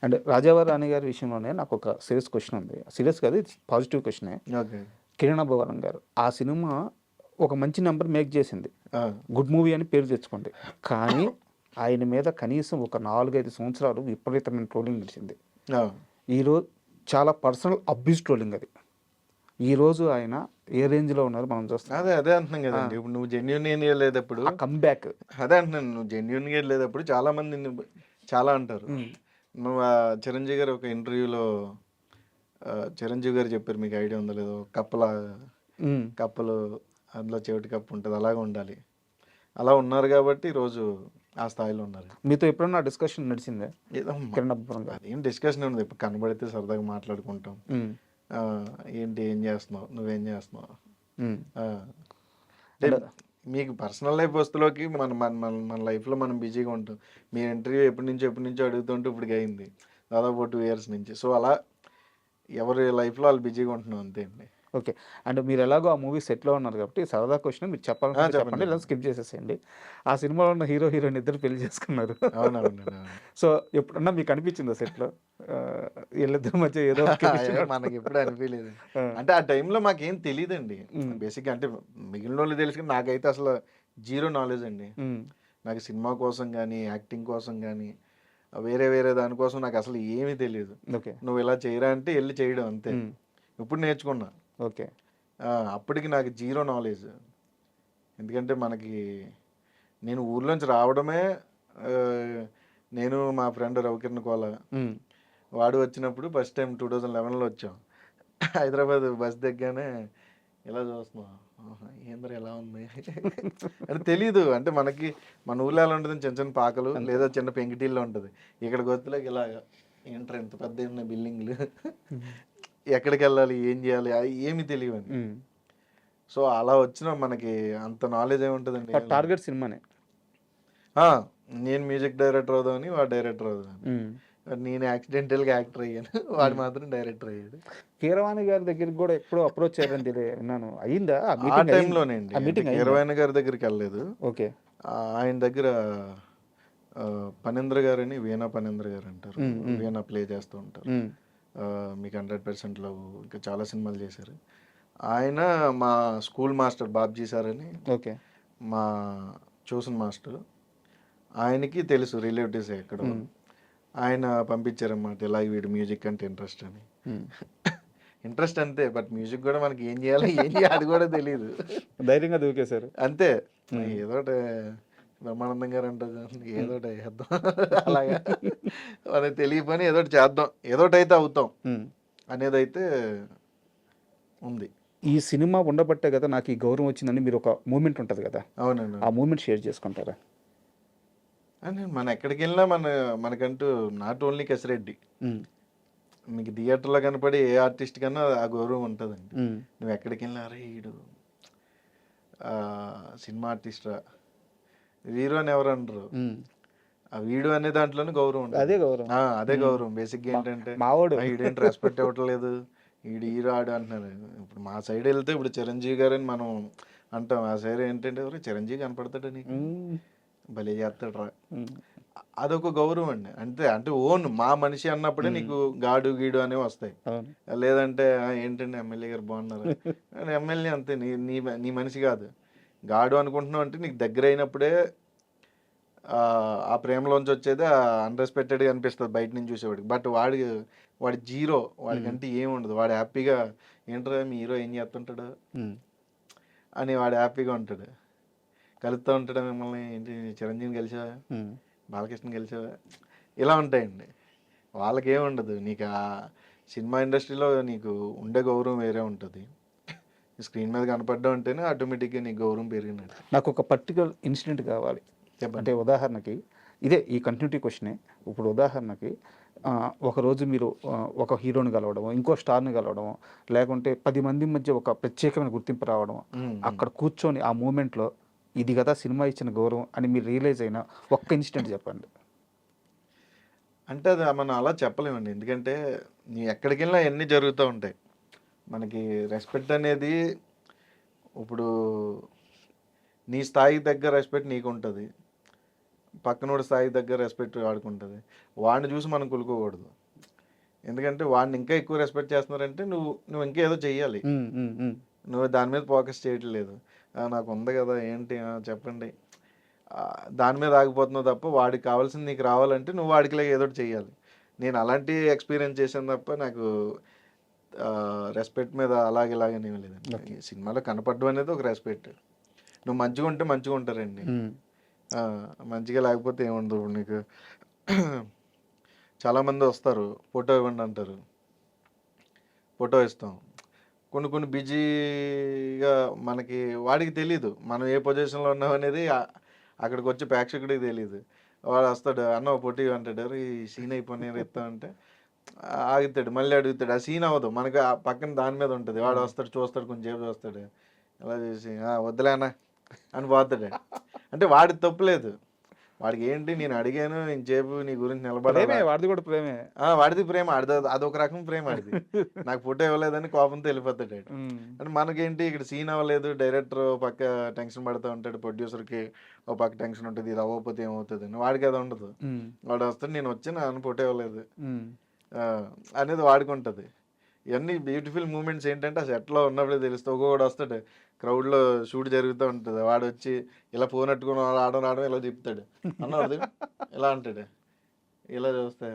And రాజావారి రాణి గారి విషయంలోనే నాకు ఒక సీరియస్ క్వశ్చన్ ఉంది. సీరియస్ కాదు, ఇది పాజిటివ్ క్వశ్చనే. ఓకే. కిరణ్ అబ్బవరం గారు ఆ సినిమా ఒక మంచి నెంబర్ మేక్ చేసింది, గుడ్ మూవీ అని పేరు తెచ్చుకోండి. కానీ ఆయన మీద కనీసం ఒక 4-5 సంవత్సరాలు విపరీతమైన ట్రోలింగ్ నడిచింది. ఈరోజు చాలా పర్సనల్ అబ్యూస్ ట్రోలింగ్ అది. ఈరోజు ఆయన ఏ రేంజ్లో ఉన్నారు మనం చూస్తాం. అదే అంటున్నాం కదండి. ఇప్పుడు నువ్వు జెన్యున్ ఏం వెళ్ళేటప్పుడు కమ్బ్యాక్ అదే అంటున్నాను, నువ్వు జెన్యున్గా వెళ్ళేటప్పుడు చాలా మంది చాలా అంటారు. నువ్వు చిరంజీవి గారు ఒక ఇంటర్వ్యూలో చిరంజీవి గారు చెప్పారు, మీకు ఐడియా ఉందో లేదో, కప్పలు అందులో చెవిటి కప్పు ఉంటుంది, అలాగే ఉండాలి. అలా ఉన్నారు కాబట్టి ఈరోజు ఆ స్థాయిలో ఉన్నారు. మీతో ఎప్పుడన్నా డిస్కషన్ నడిచిందే? అదేం డిస్కషన్ ఉంది, ఇప్పుడు కనబడితే సరదాగా మాట్లాడుకుంటాం. ఏంటి, ఏం చేస్తున్నావు, నువ్వేం చేస్తున్నావు, అంటే మీకు పర్సనల్ లైఫ్ వస్తులోకి మన లైఫ్లో మనం బిజీగా ఉంటాం. మీ ఇంటర్వ్యూ ఎప్పటి నుంచో అడుగుతుంటే ఇప్పుడు అయింది దాదాపు 2 years నుంచి. సో అలా ఎవరి లైఫ్లో వాళ్ళు బిజీగా ఉంటున్నాం, అంతే అండి. ఓకే. అండ్ మీరు ఎలాగో ఆ మూవీ సెట్లో ఉన్నారు కాబట్టి సరదా క్వశ్చన్ మీరు చెప్పాలంటే చెప్పండి, లేదా స్కిప్ చేసేసేయండి. ఆ సినిమాలో ఉన్న హీరో హీరోయిన్ ఇద్దరు పెళ్లి చేసుకున్నారు. అవునవును. సో ఎప్పుడన్నా మీకు అనిపించిందా సెట్లో వీళ్ళిద్దరి మధ్య ఏదో మనకి ఎప్పుడు అనిపించలేదు. అంటే ఆ టైంలో మాకేం తెలియదండి బేసిక్గా. అంటే మిగిలిన వాళ్ళు తెలుసు కానీ నాకైతే అసలు జీరో నాలెడ్జ్ అండి. నాకు సినిమా కోసం కానీ, యాక్టింగ్ కోసం కానీ, వేరే దానికోసం నాకు అసలు ఏమీ తెలియదు. నువ్వు ఇలా చేయరా అంటే వెళ్ళి చేయడం అంతే. ఇప్పుడు నేర్చుకున్నా. ఓకే. అప్పటికి నాకు జీరో నాలెడ్జ్. ఎందుకంటే నేను ఊర్లోంచి రావడమే, నేను మా ఫ్రెండ్ రవికిరణ్ కోల వాడు వచ్చినప్పుడు ఫస్ట్ టైం 2011లో వచ్చాం. హైదరాబాద్ బస్ దిగ్గానే ఇలా చూస్తున్నాం, ఏంద్ర ఎలా ఉంది అంటే తెలీదు. అంటే మన ఊళ్ళో ఎలా ఉంటుంది, చిన్న చిన్న పాకలు లేదా చిన్న పెంకిటీల్లో ఉంటుంది. ఇక్కడికి వచ్చేలాగా ఇలా ఏంటర్ ఎంత పెద్ద ఉన్నాయి బిల్డింగ్లు, ఎక్కడికి వెళ్ళాలి, ఏం చేయాలి, ఏమి తెలియవండి. సో అలా వచ్చిన మనకి అంత నాలెడ్జ్ ఏముంటుందండి. టార్గెట్ సినిమానే. నేను మ్యూజిక్ డైరెక్టర్ అవుదామని, వాడు డైరెక్టర్ అవుదామని. నేను యాక్సిడెంటల్గా యాక్టర్ అయ్యాను, వాడు మాత్రం డైరెక్టర్ అయ్యాడు. కీరవాణి గారి దగ్గరికి కూడా ఎప్పుడో అప్రోచ్ అయ్యారని విన్నాను. అయిందా ఆ టైంలోనేండి? కీరవాణి గారి దగ్గరికి వెళ్ళలేదు. ఓకే. ఆయన దగ్గర పనేంద్ర గారని, వీణా పనేంద్ర గారు అంటారు, వీణా ప్లే చేస్తూ ఉంటారు. మీకు 100% లవ్, ఇంకా చాలా సినిమాలు చేశారు. ఆయన మా స్కూల్ మాస్టర్ బాబ్జీ సార్ అని, ఓకే, మా ట్యూషన్ మాస్టర్. ఆయనకి తెలుసు రిలేటివ్స్ ఎక్కడో. ఆయన పంపించారన్నమాట, ఇలా వీడు మ్యూజిక్ అంటే ఇంట్రెస్ట్ అని. ఇంట్రెస్ట్ అంతే, బట్ మ్యూజిక్ కూడా మనకి ఏం చేయాలి అది కూడా తెలియదు. ధైర్యంగా దూకేశారు అంతే. ఏదోటి బ్రహ్మానందం గారు అంటారు, ఏదోటి చేద్దాం అలాగా, మనకి తెలియపని ఏదోటి చేద్దాం, ఏదోటి అయితే అవుతాం అనేదైతే ఉంది. ఈ సినిమా ఉండబట్టే కదా నాకు ఈ గౌరవం వచ్చిందని మీరు ఒక మూమెంట్ ఉంటుంది కదా. అవునండి. ఆ మూమెంట్ షేర్ చేసుకుంటారా? అని మనం ఎక్కడికి వెళ్ళినా మనకంటూ నాట్ ఓన్లీ కసిరెడ్డి, మీకు థియేటర్లో కనపడే ఏ ఆర్టిస్ట్ కన్నా ఆ గౌరవం ఉంటుందండి. నువ్వు ఎక్కడికి వెళ్ళినా అరే వీడు సినిమా ఆర్టిస్టా, వీరు అని ఎవరు అనరు, ఆ వీడు అనే దాంట్లోనే గౌరవం ఉంటుంది. అదే గౌరవం బేసిక్గా. ఏంటంటే వీడేంటి రెస్పెక్ట్ ఇవ్వట్లేదు, వీడు హీరో ఆడు అంటున్నారు. ఇప్పుడు మా సైడ్ వెళ్తే ఇప్పుడు చిరంజీవి గారు అని మనం అంటాం, ఆ సైడ్ ఏంటంటే ఎవరు చిరంజీవి కనపడతాడు నీకు, భలే చేస్తాడు రా, అదొక గౌరవం అండి. అంతే. అంటే ఓన్ మా మనిషి అన్నప్పుడే నీకు గాడు గీడు అనేవి వస్తాయి. లేదంటే ఏంటంటే ఎమ్మెల్యే గారు బాగున్నారు, ఎమ్మెల్యే అంతే, నీ మనిషి కాదు. గాడు అనుకుంటున్నావు అంటే నీకు దగ్గర అయినప్పుడే ఆ ప్రేమలోంచి వచ్చేది అన్రెస్పెక్టెడ్గా అనిపిస్తుంది బయట నుంచి చూసేవాడికి. బట్ వాడి జీరో, వాడికంటే ఏముండదు. వాడు హ్యాపీగా ఏంటో మీ హీరో ఏం చేస్తుంటాడు అని వాడు హ్యాపీగా ఉంటాడు. కలుస్తూ ఉంటాడు మిమ్మల్ని, ఏంటి చిరంజీవిని కలిసావా, బాలకృష్ణ కలిసావా, ఇలా ఉంటాయండి. వాళ్ళకేముండదు. నీకు ఆ సినిమా ఇండస్ట్రీలో నీకు ఉండే గౌరవం వేరే ఉంటుంది. స్క్రీన్ మీద కనపడ్డం అంటేనే ఆటోమేటిక్గా నీకు గౌరవం పెరిగినట్టు. నాకు ఒక పర్టికులర్ ఇన్సిడెంట్ కావాలి. అంటే ఉదాహరణకి ఇదే ఈ కంటిన్యూటీ క్వశ్చనే. ఇప్పుడు ఉదాహరణకి ఒకరోజు మీరు ఒక హీరోని కలవడం, ఇంకో స్టార్ని కలవడం, లేకుంటే 10 మంది మధ్య ఒక ప్రత్యేకమైన గుర్తింపు రావడం, అక్కడ కూర్చొని ఆ మూమెంట్లో ఇది కదా సినిమా ఇచ్చిన గౌరవం అని మీరు రియలైజ్ అయిన ఒక్క ఇన్సిడెంట్ చెప్పండి. అంటే అది మనం అలా చెప్పలేమండి. ఎందుకంటే నీ ఎక్కడికి వెళ్ళినా అన్నీ జరుగుతూ ఉంటాయి. మనకి రెస్పెక్ట్ అనేది ఇప్పుడు నీ స్థాయికి తగ్గ రెస్పెక్ట్ నీకు ఉంటుంది. పక్కనోడి స్థాయి దగ్గర రెస్పెక్ట్ వాడుకుంటుంది. వాడిని చూసి మనం కులుకోకూడదు. ఎందుకంటే వాడిని ఇంకా ఎక్కువ రెస్పెక్ట్ చేస్తున్నారంటే నువ్వు ఇంకా ఏదో చెయ్యాలి. నువ్వు దాని మీద ఫోకస్ చేయట్లేదు. నాకు ఉంది కదా ఏంటి చెప్పండి, దాని మీద ఆగిపోతున్నావు తప్ప వాడికి కావాల్సింది నీకు రావాలంటే నువ్వు వాడికి ఏదో ఒకటి చెయ్యాలి. నేను అలాంటి ఎక్స్పీరియన్స్ చేశాను తప్ప నాకు రెస్పెక్ట్ మీద ఇలాగని ఏం లేదండి. సినిమాలో కనపడడం అనేది ఒక రెస్పెక్ట్. నువ్వు మంచిగా ఉంటే మంచిగా ఉంటారండి. మంచిగా లేకపోతే ఏముండదు. నీకు చాలామంది వస్తారు, ఫోటో ఇవ్వండి అంటారు, ఫోటో ఇస్తాం. కొన్ని బిజీగా మనకి వాడికి తెలీదు మనం ఏ పొజిషన్లో ఉన్నాం అనేది. అక్కడికి వచ్చి ప్రేక్షకుడికి తెలీదు. వాడు వస్తాడు, అన్న ఫోటో అంటాడు, ఈ సీన్ అయిపోయి ఇస్తామంటే ఆగుతాడు, మళ్ళీ అడుగుతాడు. ఆ సీన్ అవ్వదు, మనకి ఆ పక్కన దాని మీద ఉంటుంది. వాడు వస్తాడు, చూస్తాడు, కొంచెంసేపు చూస్తాడు, అలా చేసి వద్దులేనా అని పోతాడు. అంటే వాడికి తప్పులేదు, వాడికి ఏంటి నేను అడిగాను ఇంచేపు నీ గురించి నిలబడే, వాడిది కూడా ప్రేమే. వాడిది ప్రేమ, అదొక రకం ప్రేమ ఆడిది. నాకు ఫోటో ఇవ్వలేదని కోపంతో వెళ్ళిపోతాడు. అంటే మనకేంటి ఇక్కడ సీన్ అవ్వలేదు, డైరెక్టర్ పక్క టెన్షన్ పడుతూ ఉంటాడు, ప్రొడ్యూసర్కి ఒక పక్క టెన్షన్ ఉంటుంది, ఇది అవ్వకపోతే ఏమవుతుంది అని. వాడికి అది ఉండదు. వాడు వస్తాడు, నేను వచ్చి నన్ను ఫోటో ఇవ్వలేదు అనేది వాడికి ఉంటుంది. ఇవన్నీ బ్యూటిఫుల్ మూమెంట్స్ ఏంటంటే ఆ సెట్లో ఉన్నప్పుడే తెలుస్తుంది. ఒక్కొక్కడు వస్తాడు, క్రౌడ్లో షూట్ జరుగుతూ ఉంటుంది, వాడు వచ్చి ఇలా ఫోన్ పెట్టుకుని రావడం ఇలా చెప్తాడు, అన్నది ఇలా అంటాడు, ఇలా చూస్తే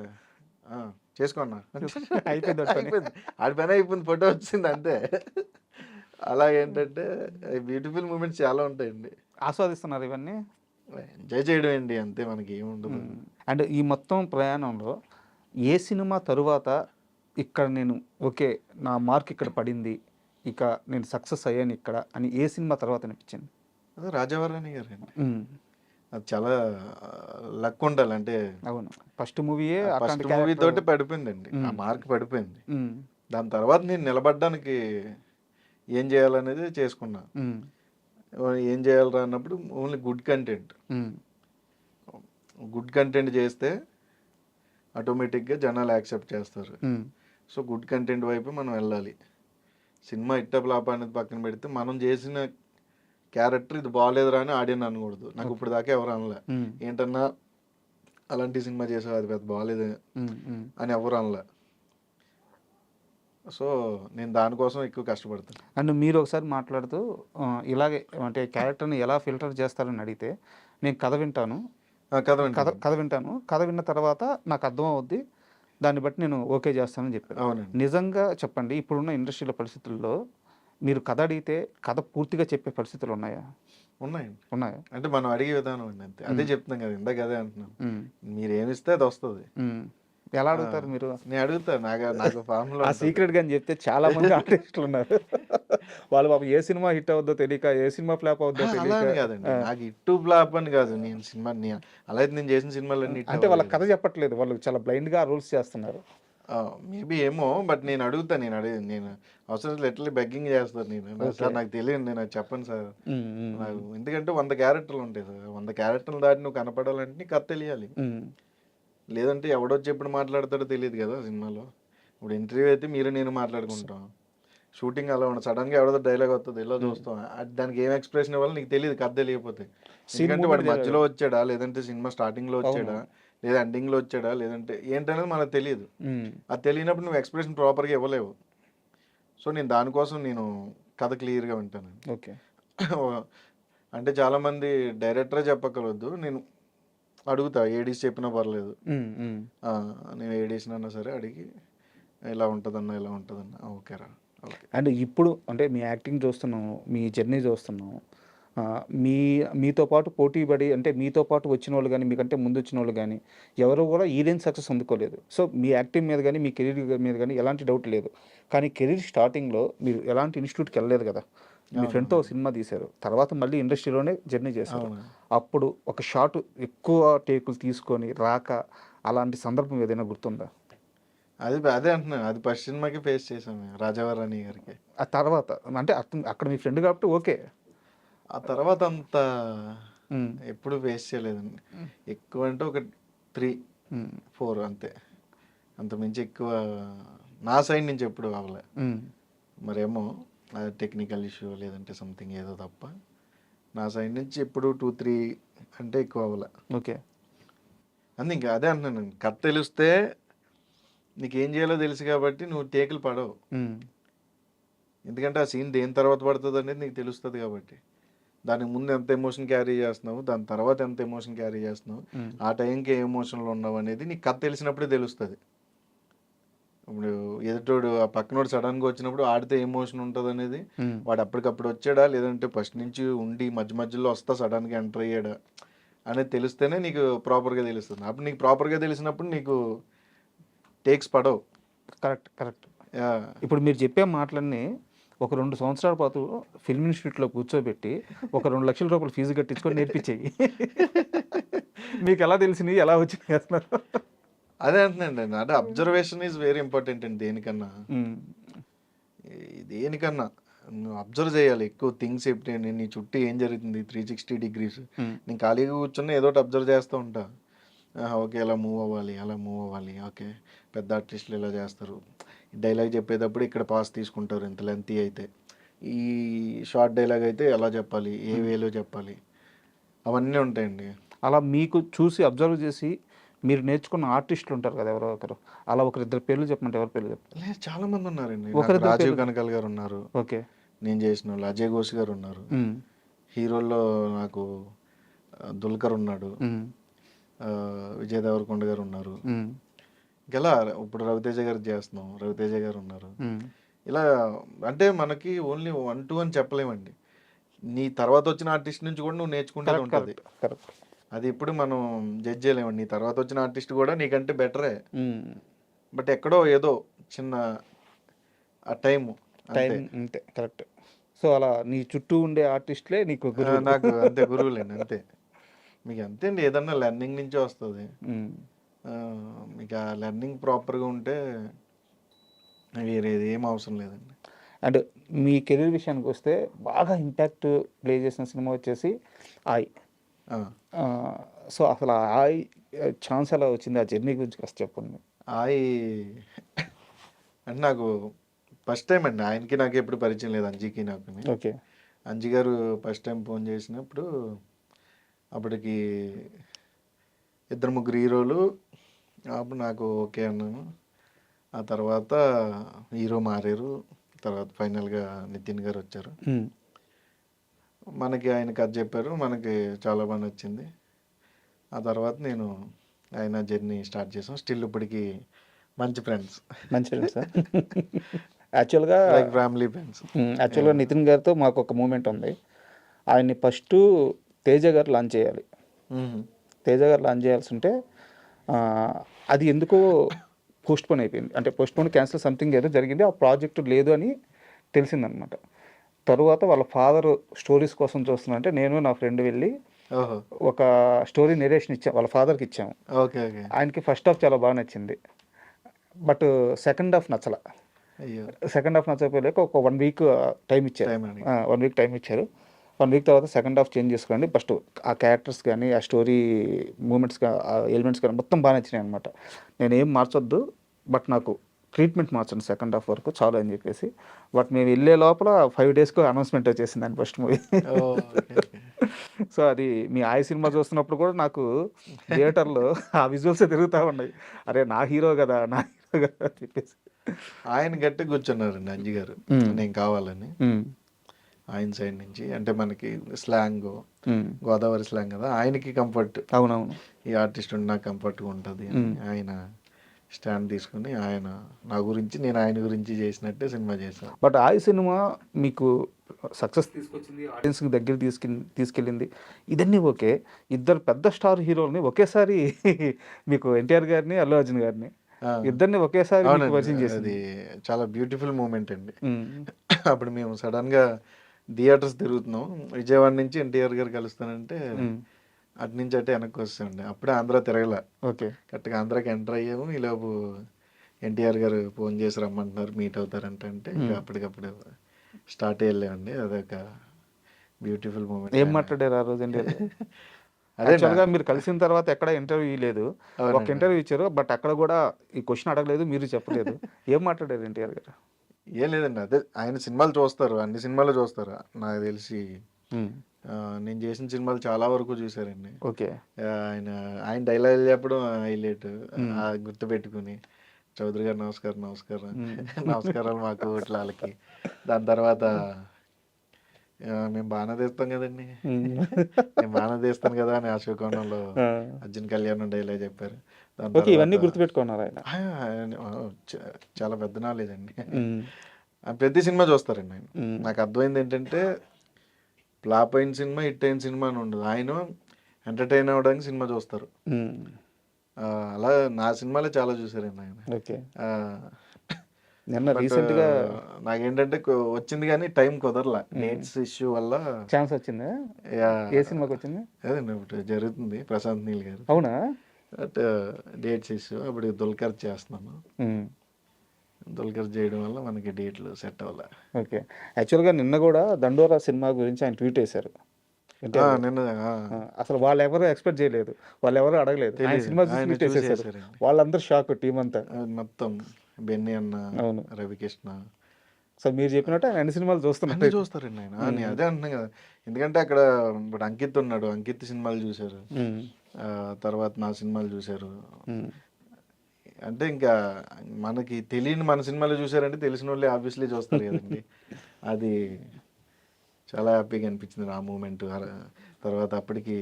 చేసుకున్నా అయిపోయింది, ఆడి పని అయిపోయింది, ఫోటో వచ్చింది అంతే. అలా ఏంటంటే బ్యూటిఫుల్ మూమెంట్స్ చాలా ఉంటాయండి. ఆస్వాదిస్తున్నారు ఇవన్నీ, ఎంజాయ్ చేయడం అండి అంతే, మనకి ఏముండదు. అండ్ ఈ మొత్తం ప్రయాణంలో ఏ సినిమా తరువాత ఇక్కడ నేను ఓకే నా మార్క్ ఇక్కడ పడింది, ఇక నేను సక్సెస్ అయ్యాను ఇక్కడ అని ఏ సినిమా తర్వాత అనిపించింది? అదే రాజావారణి గారు అండి. అది చాలా లక్ ఉండాలి. అంటే అవును, ఫస్ట్ మూవీయే, ఫస్ట్ మూవీ తోటి పడిపోయిందండి, ఆ మార్క్ పడిపోయింది. దాని తర్వాత నేను నిలబడడానికి ఏం చేయాలనేది చేసుకున్నా. ఏం చేయాలరా అన్నప్పుడు ఓన్లీ గుడ్ కంటెంట్ చేస్తే ఆటోమేటిక్గా జనాలు యాక్సెప్ట్ చేస్తారు. సో గుడ్ కంటెంట్ వైపు మనం వెళ్ళాలి. సినిమా ఫ్లాప్ అనేది పక్కన పెడితే మనం చేసిన క్యారెక్టర్ ఇది బాగాలేదురా అని ఆడియన్ అనకూడదు. నాకు ఇప్పుడు దాకా ఎవరు అనలే, ఏంటన్నా అలాంటి సినిమా చేసావు అది పెద్ద బాగాలేదు అని ఎవరు అనలే. సో నేను దానికోసం ఎక్కువ కష్టపడతాను. అండ్ మీరు ఒకసారి మాట్లాడుతూ ఇలాగే అంటే క్యారెక్టర్ని ఎలా ఫిల్టర్ చేస్తారని అడిగితే, నేను కథ వింటాను, కథ విన్న తర్వాత నాకు అర్థం అవుద్ది, దాన్ని బట్టి నేను ఓకే చేస్తానని చెప్పాను. అవునండి. నిజంగా చెప్పండి, ఇప్పుడున్న ఇండస్ట్రీల పరిస్థితుల్లో మీరు కథ అడిగితే కథ పూర్తిగా చెప్పే పరిస్థితులు ఉన్నాయా? ఉన్నాయా అంటే మనం అడిగే విధానం అండి అంతే. అదే చెప్తున్నాం కదా, ఇందాక అదే అంటున్నాను, మీరు ఏమిస్తే అది వస్తుంది. ఎలా అడుగుతారు మీరు? నేను అడుగుతాను, నాకు ఫార్ములా ఆ సీక్రెట్ గా అని చెప్తే చాలా మంది ఆర్టిస్టులు ఉన్నారు, వాళ్ళు పాపం ఏ సినిమా హిట్ అవుద్దో తెలియక, ఏ సినిమా ఫ్లాప్ అవుద్దో తెలియక. కాదండి, నాకు హిట్ ఫ్లాప్ అని కాదు, నేను సినిమా అలా అయితే నేను చేసిన సినిమాలన్నీ అంటే వాళ్ళ కథ చెప్పట్లేదు, వాళ్ళు చాలా బ్లైండ్ గా రూల్స్ చేస్తున్నారు. మేబీ ఏమో, బట్ నేను అడుగుతాను, నేను అవసరం ఎట్లా బెగ్గింగ్ చేస్తాను. నేను సార్ నాకు తెలియదు, నేను అది చెప్పను సార్ నాకు, ఎందుకంటే 100 క్యారెక్టర్లు ఉంటాయి సార్, 100 క్యారెక్టర్లు దాటి నువ్వు కనపడాలంటే నీకు కథ తెలియాలి. లేదంటే ఎవడొచ్చి ఎప్పుడు మాట్లాడతాడో తెలియదు కదా సినిమాలో. ఇప్పుడు ఇంటర్వ్యూ అయితే మీరు నేను మాట్లాడుకుంటాం, షూటింగ్ అలా ఉండదు, సడన్గా ఎవడో డైలాగ్ వస్తుంది, ఇలా చూస్తాం, దానికి ఏం ఎక్స్ప్రెషన్ ఇవ్వాలో నీకు తెలియదు కథ తెలియకపోతే. ఎందుకంటే వాడు మధ్యలో వచ్చాడా, లేదంటే సినిమా స్టార్టింగ్లో వచ్చాడా, లేదా ఎండింగ్లో వచ్చాడా, లేదంటే ఏంటనేది మనకు తెలియదు. అది తెలియనప్పుడు నువ్వు ఎక్స్ప్రెషన్ ప్రాపర్గా ఇవ్వలేవు. సో నేను దానికోసం నేను కథ క్లియర్గా వింటాను. ఓకే. అంటే చాలామంది డైరెక్టరే చెప్పగలవద్దు, నేను అడుగుతా, ఏడీస్ చెప్పినా పర్లేదు, నేను ఏడీస్నన్నా సరే అడిగి ఇలా ఉంటుందన్నా ఇలా ఉంటుందన్నా ఓకేరా ఓకే. అండ్ ఇప్పుడు అంటే మీ యాక్టింగ్ చూస్తున్నాము, మీ జర్నీ చూస్తున్నాము, మీతో పాటు పోటీ పడి అంటే మీతో పాటు వచ్చిన వాళ్ళు కానీ, మీకంటే ముందు వచ్చిన వాళ్ళు కానీ ఎవరు కూడా ఈ రేంజ్ సక్సెస్ అందుకోలేదు. సో మీ యాక్టింగ్ మీద కానీ మీ కెరీర్ మీద కానీ ఎలాంటి డౌట్ లేదు. కానీ కెరీర్ స్టార్టింగ్లో మీరు ఎలాంటి ఇన్స్టిట్యూట్కి వెళ్ళలేదు కదా, మీ ఫ్రెండ్తో సినిమా తీశారు, తర్వాత మళ్ళీ ఇండస్ట్రీలోనే జర్నీ చేశారు. అప్పుడు ఒక షాట్ ఎక్కువ టేకులు తీసుకొని రాక అలాంటి సందర్భం ఏదైనా గుర్తుందా? అదే అంటున్నాను, అది ఫస్ట్ సినిమాకి ఫేస్ చేసాము రాజావారణి గారికి. ఆ తర్వాత అంటే అక్కడ మీ ఫ్రెండ్ కాబట్టి ఓకే, ఆ తర్వాత అంత ఎప్పుడు ఫేస్ చేయలేదండి. ఎక్కువ అంటే ఒక 3-4 అంతే, అంత మించి ఎక్కువ నా సైడ్ నుంచి ఎప్పుడు అవ్వలే. మరేమో టెక్నికల్ ఇష్యూ లేదంటే సంథింగ్ ఏదో తప్ప నా సైడ్ నుంచి ఎప్పుడు 2-3 అంటే ఎక్కువ అవ్వలే. ఓకే. అంతే ఇంకా అదే అంటున్నాను. కథ తెలిస్తే నీకేం చేయాలో తెలుసు కాబట్టి నువ్వు టేకులు పడవు. ఎందుకంటే ఆ సీన్ దేని తర్వాత పడుతుంది అనేది నీకు తెలుస్తుంది కాబట్టి. దానికి ముందు ఎంత ఎమోషన్ క్యారీ చేస్తున్నావు, దాని తర్వాత ఎంత ఎమోషన్ క్యారీ చేస్తున్నావు, ఆ టైంకి ఏ ఎమోషన్లో ఉన్నావు అనేది నీకు కథ తెలిసినప్పుడే తెలుస్తుంది. ఇప్పుడు ఎదుటోడు ఆ పక్కనోడు సడన్గా వచ్చినప్పుడు ఆడితే ఎమోషన్ ఉంటుంది అనేది వాడు అప్పటికప్పుడు వచ్చాడా లేదంటే ఫస్ట్ నుంచి ఉండి మధ్య మధ్యలో వస్తా సడన్గా ఎంటర్ అయ్యాడా అనేది తెలిస్తేనే నీకు ప్రాపర్గా తెలుస్తుంది. అప్పుడు నీకు ప్రాపర్గా తెలిసినప్పుడు నీకు టేక్స్ పడవు. Correct, correct. యా. ఇప్పుడు మీరు చెప్పే మాటలన్నీ ఒక 2 సంవత్సరాల పాటు ఫిల్మ్ ఇన్స్టిట్యూట్లో కూర్చోబెట్టి ఒక 2 లక్షల రూపాయలు ఫీజు కట్టించుకొని నేర్పించేయి. మీకు ఎలా తెలిసినాయి, ఎలా వచ్చినాయి అసలు? అదే అంటున్నాండి. అంటే అబ్జర్వేషన్ ఈజ్ వెరీ ఇంపార్టెంట్ అండి. దేనికన్నా నువ్వు అబ్జర్వ్ చేయాలి ఎక్కువ థింగ్స్. ఎప్పుడు నీ చుట్టూ ఏం జరుగుతుంది 360 degrees. నేను ఖాళీగా కూర్చున్నా ఏదో ఒకటి అబ్జర్వ్ చేస్తూ ఉంటా. ఓకే, ఇలా మూవ్ అవ్వాలి, అలా మూవ్ అవ్వాలి. ఓకే, పెద్ద ఆర్టిస్టులు ఇలా చేస్తారు. డైలాగ్ చెప్పేటప్పుడు ఇక్కడ పాస్ తీసుకుంటారు ఇంత లెంతీ అయితే. ఈ షార్ట్ డైలాగ్ అయితే ఎలా చెప్పాలి, ఏ వేలో చెప్పాలి, అవన్నీ ఉంటాయండి. అలా మీకు చూసి అబ్జర్వ్ చేసి మీరు నేర్చుకున్న ఆర్టిస్టులు ఉంటారు కదా ఎవరో ఒకరు, అలా ఒకరిద్దరు పేర్లు చెప్పమంటే ఎవరి పేర్లు చెప్తారు? లేదు, చాలా మంది ఉన్నారండి. ఒకరిద్దరు రాజీవ్ పేర్లు. కనకాల్ గారు ఉన్నారు, ఓకే. నేను చేసిన వాళ్ళు. అజయ్ ఘోష్ గారు ఉన్నారు. హీరోల్లో నాకు దుల్కర్ ఉన్నాడు, విజయ్ దేవరకొండ గారు ఉన్నారు. ఇలా ఇప్పుడు రవితేజ గారు చేస్తున్నాం, రవితేజ గారు ఉన్నారు. ఇలా అంటే మనకి ఓన్లీ 1-1 చెప్పలేమండి. నీ తర్వాత వచ్చిన ఆర్టిస్ట్ నుంచి కూడా నువ్వు నేర్చుకుంటే ఉంటుంది. కరెక్ట్. అది ఇప్పుడు మనం జడ్జ్ చేయలేమండి. నీ తర్వాత వచ్చిన ఆర్టిస్ట్ కూడా నీకంటే బెటరే, బట్ ఎక్కడో ఏదో చిన్న ఆ టైము టైం అంతే. కరెక్ట్. సో అలా నీ చుట్టూ ఉండే ఆర్టిస్టులే నీకు గురువు. నాకు అంతే గురువులేండి. అంతే మీకు అంతే అండి. ఏదన్నా లెర్నింగ్ నుంచే వస్తుంది. మీకు ఆ లెర్నింగ్ ప్రాపర్గా ఉంటే వేరేది ఏం అవసరం లేదండి. అండ్ మీ కెరీర్ విషయానికి వస్తే బాగా ఇంపాక్ట్ ప్లే చేసిన సినిమా వచ్చేసి ఆయ్. సో అసలు ఆయ్ ఛాన్స్ ఎలా వచ్చింది, ఆ జర్నీ గురించి కాస్త చెప్పండి. ఆయ్ అంటే నాకు ఫస్ట్ టైం అండి. ఆయనకి నాకు ఎప్పుడు పరిచయం లేదు, అంజీకి నాకు. ఓకే. అంజీ గారు ఫస్ట్ టైం ఫోన్ చేసినప్పుడు అప్పటికి 2-3 హీరోలు. అప్పుడు నాకు ఓకే అన్నాను. ఆ తర్వాత హీరో మారారు. తర్వాత ఫైనల్గా నితిన్ గారు వచ్చారు. మనకి ఆయన కథ చెప్పారు, మనకి చాలా బాగా నచ్చింది. ఆ తర్వాత నేను ఆయన జర్నీ స్టార్ట్ చేసాం. స్టిల్ ఇప్పటికి మంచి ఫ్రెండ్స్. యాక్చువల్గా లైక్ ఫ్యామిలీ ఫ్రెండ్స్. యాక్చువల్గా నితిన్ గారితో మాకు ఒక మూమెంట్ ఉంది. ఆయన్ని ఫస్ట్ తేజ గారు లాంచ్ చేయాలి. తేజ గారు లాంచ్ చేయాల్సి ఉంటే అది ఎందుకో పోస్ట్పోన్ అయిపోయింది. అంటే పోస్ట్పోన్ క్యాన్సిల్ సంథింగ్ ఏదో జరిగింది. ఆ ప్రాజెక్టు లేదు అని తెలిసిందనమాట. తరువాత వాళ్ళ ఫాదర్ స్టోరీస్ కోసం చూస్తున్నారంటే నేను నా ఫ్రెండ్ వెళ్ళి ఒక స్టోరీ నెరేషన్ ఇచ్చాం, వాళ్ళ ఫాదర్కి ఇచ్చాము. Okay okay. ఆయనకి ఫస్ట్ హాఫ్ చాలా బాగా నచ్చింది, బట్ సెకండ్ హాఫ్ నచ్చల. సెకండ్ హాఫ్ నచ్చకపోలేక ఒక 1 వీక్ టైం ఇచ్చారు. 1 వీక్ టైం ఇచ్చారు. 1 వీక్ తర్వాత సెకండ్ హాఫ్ చేంజ్ చేసుకోండి. ఫస్ట్ ఆ క్యారెక్టర్స్ కానీ ఆ స్టోరీ మూమెంట్స్ ఆ ఎలిమెంట్స్ కానీ మొత్తం బాగా నచ్చినాయి అనమాట. నేనేం మార్చొద్దు, బట్ నాకు ట్రీట్మెంట్ మార్చండి సెకండ్ హాఫ్ వరకు చాలు అని చెప్పేసి. బట్ మేము వెళ్ళే లోపల 5 డేస్కి అనౌన్స్మెంట్ వచ్చేసింది అని ఫస్ట్ మూవీ. సో అది మీ ఆయ సినిమా చూస్తున్నప్పుడు కూడా నాకు థియేటర్లో ఆ విజువల్స్ తిరుగుతూ ఉన్నాయి. అరే నా హీరో కదా, నా హీరో కదా అని చెప్పేసి. ఆయన గట్టి కూర్చున్నారండి అంజీ గారు, నేను కావాలని. ఆయన సైడ్ నుంచి అంటే మనకి స్లాంగ్ గోదావరి స్లాంగ్ కదా, ఆయనకి కంఫర్ట్. అవునవును. ఈ ఆర్టిస్ట్ ఉంటే నాకు కంఫర్ట్గా ఉంటుంది. ఆయన స్టాండ్ తీసుకుని ఆయన నా గురించి, నేను ఆయన గురించి చేసినట్టే సినిమా చేశాను. బట్ ఆ సినిమా మీకు సక్సెస్ తీసుకొచ్చింది, ఆడియన్స్కి దగ్గర తీసుకెళ్ళింది, ఇదన్నీ ఓకే. ఇద్దరు పెద్ద స్టార్ హీరోల్ని ఒకేసారి మీకు ఎన్టీఆర్ గారిని, అల్లు అర్జున్ గారిని ఇద్దరిని ఒకేసారి పరిచయం చేసింది. అది చాలా బ్యూటిఫుల్ మూమెంట్ అండి. అప్పుడు మేము సడన్గా థియేటర్స్ తిరుగుతున్నాం. విజయవాడ నుంచి ఎన్టీఆర్ గారు కలుస్తానంటే అటు నుంచి అటే వెనక్కి వస్తాండి. అప్పుడే ఆంధ్ర తిరగలే. ఓకే. కరెక్ట్గా ఆంధ్రాకి ఎంటర్ అయ్యాము. ఈలోపు ఎన్టీఆర్ గారు ఫోన్ చేసి రమ్మంటున్నారు, మీట్ అవుతారంటే ఇంకా అప్పటికప్పుడు స్టార్ట్ అయ్యామండి. అదొక బ్యూటిఫుల్ మూమెంట్. ఏం మాట్లాడారు ఆ రోజు ఎన్టీఆర్? యాక్చువల్గా మీరు కలిసిన తర్వాత ఎక్కడ ఇంటర్వ్యూ లేదు, ఒక ఇంటర్వ్యూ ఇచ్చారు, బట్ అక్కడ కూడా ఈ క్వశ్చన్ అడగలేదు, మీరు చెప్పలేదు. ఏం మాట్లాడారు ఎన్టీఆర్ గారు? ఏం లేదండి, అదే ఆయన సినిమాలు చూస్తారు, అన్ని సినిమాలు చూస్తారు నాకు తెలిసి. నేను చేసిన సినిమాలు చాలా వరకు చూసారండి. ఓకే. ఆయన ఆయన డైలాగులు చెప్పడం హైలైట్. గుర్తుపెట్టుకుని చౌదరి గారు నమస్కారం, నమస్కారం, నమస్కారాలు మా కోట్ల వాళ్ళకి. దాని తర్వాత మేము బాగానే తీస్తాం కదండి, నేను బాగానే తీస్తాను కదా అని అశోకోణంలో అర్జున్ కళ్యాణ్ డైలాగ్ చెప్పారు. దాని ఓకే, ఇవన్నీ తర్వాత గుర్తుపెట్టుకున్నారు ఆయన. చాలా పెద్ద నాలెడ్జ్ అండి. ప్రతి సినిమా చూస్తారండి ఆయన. నాకు అర్థమైంది ఏంటంటే ఫ్లాప్ అయిన సినిమా, హిట్ అయిన సినిమా అని ఉండదు. ఆయన ఎంటర్టైన్ అవ్వడానికి సినిమా చూస్తారు. అలా నా సినిమాలే చాలా చూసారండి ఆయన. ఓకే. ఆ, నిన్న బట్ రీసెంట్గా నాకేంటంటే వచ్చింది కానీ టైం కుదరలా, డేట్స్ ఇష్యూ వల్ల. ఛాన్స్ వచ్చిందా? యా, ఏ సినిమాకి వచ్చింది? అదేండి ఇప్పుడు జరుగుతుంది ప్రశాంత్ నీల్ గారు. అవునా? But dates issue. అప్పుడు దుల్కర్ చేస్తున్నాను. దుల్కర్ చేయడం వల్ల మనకి డేట్లు సెట్ అవ్వాల. ఓకే. యాక్చువల్గా నిన్న కూడా దండోరా సినిమా గురించి ఆయన ట్వీట్ వేశారు. నిన్న అసలు వాళ్ళు ఎవరు ఎక్స్పెక్ట్ చేయలేదు, వాళ్ళు ఎవరు అడగలేదు. ఆయన తెలీదు. సినిమా ఆయన ట్వీట్ వేసేసారు. చూసేసారండి. వాళ్ళందరూ షాక్, టీం అంతా. మొత్తం బెన్నీ అన్న, అవును. రవికృష్ణ, సో మీరు చెప్పినట్టు ఆయన అన్ని సినిమాలు అన్నీ చూస్తున్నారు. చూస్తారండి ఆయన. నేను అదే అంటున్నాను కదా, ఎందుకంటే అక్కడ ఇప్పుడు అంకిత్ ఉన్నాడు, అంకిత్ సినిమాలు చూశారు. తర్వాత నా సినిమాలు చూశారు. అంటే ఇంకా మనకి తెలియని మన సినిమాలు చూసారంటే తెలిసిన వాళ్ళే ఆబ్వియస్లీ చూస్తారు కదండి. అది చాలా హ్యాపీగా అనిపించింది ఆ మూమెంట్. తర్వాత అప్పటికి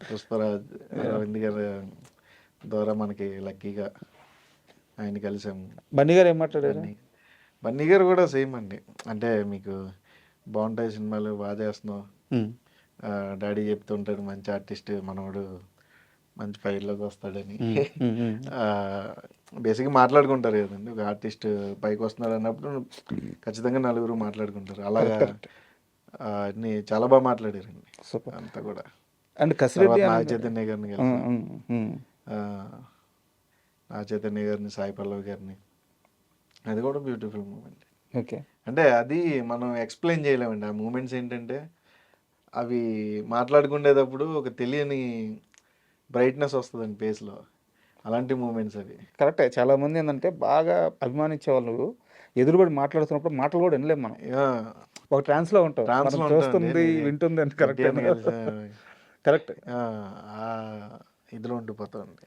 పుష్పరాజ్ అరవింద్ గారి ద్వారా మనకి లక్కీగా ఆయన కలిసాము. బన్నీ గారు ఏం మాట్లాడారు? బన్నీ గారు కూడా సేమ్ అండి. అంటే మీకు బాగుంటాయి సినిమాలు, బాగా చేస్తున్నావు, డాడీ చెప్తుంటాడు మంచి ఆర్టిస్ట్ మనవాడు, మంచి ఫైల్లోకి వస్తాడని. బేసిక్గా మాట్లాడుకుంటారు కదండి, ఒక ఆర్టిస్ట్ పైకి వస్తున్నాడు అన్నప్పుడు ఖచ్చితంగా నలుగురు మాట్లాడుకుంటారు. అలాగా అన్ని చాలా బాగా మాట్లాడారండి అంతా కూడా. అండ్ కసిరెడ్డి నాగ చైతన్య గారిని కలిసాం. నాగ చైతన్య గారిని, సాయి పల్లవి గారిని. అది కూడా బ్యూటిఫుల్ మూమెంట్. ఓకే. అంటే అది మనం ఎక్స్ప్లెయిన్ చేయలేమండి. ఆ మూమెంట్స్ ఏంటంటే అవి మాట్లాడుకునేటప్పుడు ఒక తెలియని బ్రైట్నెస్ వస్తుందండి ఫేస్లో. అలాంటి మూమెంట్స్ అవి. కరెక్టే. చాలా మంది ఏంటంటే బాగా అభిమానించే వాళ్ళు ఎదురుబడి మాట్లాడుతున్నప్పుడు మాటలు కూడా వినలేము మనం. ఒక ట్రాన్స్లో ఉంటాం, మనం చూస్తుంది వింటుంది అని. Correct, correct. ఇదిలో ఉండిపోతుంది.